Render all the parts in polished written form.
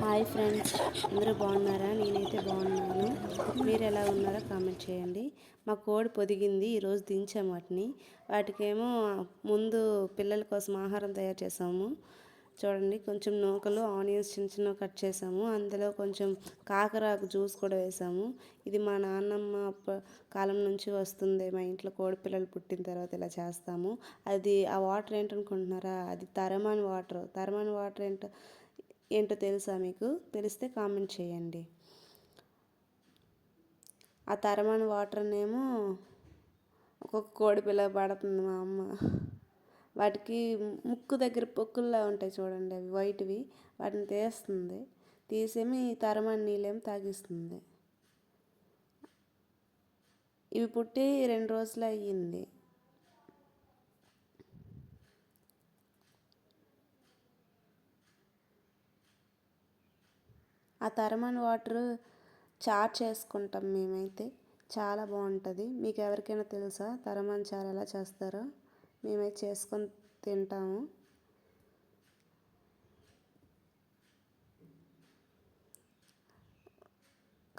Hi friends, అందరూ బాగున్నారా? నేనైతే బాగున్నాను. మీరు ఎలా ఉన్నారో కామెంట్ చేయండి. మా కోడి పొదిగింది, ఈరోజు దించాము వాటిని. వాటికేమో ముందు పిల్లల కోసం ఆహారం తయారు చేసాము. చూడండి, కొంచెం నూకలు, ఆనియన్స్ చిన్న చిన్న కట్ చేసాము. అందులో కొంచెం కాకరాకు జ్యూస్ కూడా వేసాము. ఇది మా నాన్నమ్మ కాలం నుంచి వస్తుంది. మా ఇంట్లో కోడి పిల్లలు పుట్టిన తర్వాత ఇలా చేస్తాము. అది ఆ వాటర్ ఏంటనుకుంటున్నారా? అది తరమని వాటర్. తరమని వాటర్ ఏంటో తెలుసా మీకు? తెలిస్తే కామెంట్ చేయండి. ఆ తరమని వాటర్నేమో ఒక్కొక్క కోడి పిల్ల పడుతుంది మా అమ్మ. వాటికి ముక్కు దగ్గర పొక్కుల్లా ఉంటాయి చూడండి, అవి వైట్వి. వాటిని తీస్తుంది. తీసేమి ఈ తరమని నీళ్ళేమో తాగిస్తుంది. ఇవి పుట్టి 2 రోజులు అయ్యింది. ఆ తరమని వాటర్ చారు చేసుకుంటాం మేమైతే. చాలా బాగుంటుంది. మీకు ఎవరికైనా తెలుసా తరమని చారు ఎలా చేస్తారో? మేమైతే చేసుకొని తింటాము.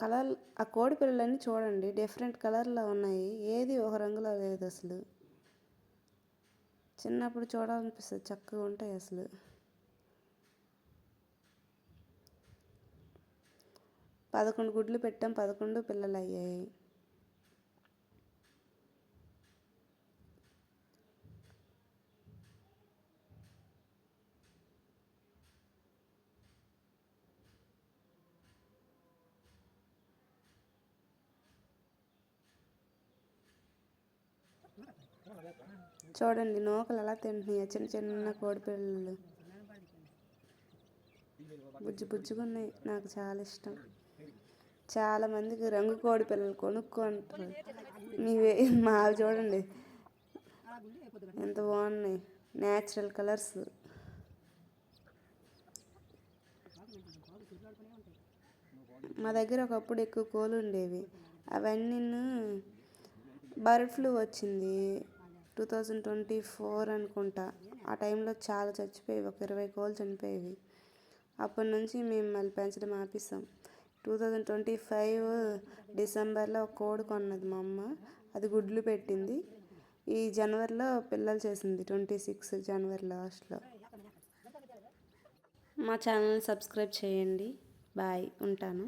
కలర్ ఆ కోడి పిల్లలన్నీ చూడండి, డిఫరెంట్ కలర్లో ఉన్నాయి. ఏది ఒక రంగులో లేదు అసలు. చిన్నప్పుడు చూడాలనిపిస్తుంది, చక్కగా ఉంటాయి అసలు. పదకొండు గుడ్లు పెట్టాం, 11 పిల్లలు అయ్యాయి. చూడండి నూకలు ఎలా తింటున్నాయి చిన్న చిన్న కోడి పిల్లలు. బుజ్జి బుజ్జిగా ఉన్నాయి. నాకు చాలా ఇష్టం. చాలా మందికి రంగు కోడి పిల్లలు కొనుక్కుంటారు. మీవే మావి చూడండి ఎంత బాగున్నాయి, న్యాచురల్ కలర్స్. మా దగ్గర ఒకప్పుడు ఎక్కువ కోళ్ళు ఉండేవి. అవన్నీ బర్డ్ ఫ్లూ వచ్చింది 2024 అనుకుంటా. ఆ టైంలో చాలా చచ్చిపోయేవి, ఒక 20 కోళ్ళు చనిపోయేవి. అప్పటి నుంచి మేము మళ్ళీ పెంచడం ఆపేసాం. 2025 డిసెంబర్లో ఒక కోడి కొన్నది మా అమ్మ. అది గుడ్లు పెట్టింది. ఈ జనవరిలో పిల్లలు చేసింది, 26 జనవరి లాస్ట్లో. మా ఛానల్ని సబ్స్క్రైబ్ చేయండి. బాయ్, ఉంటాను.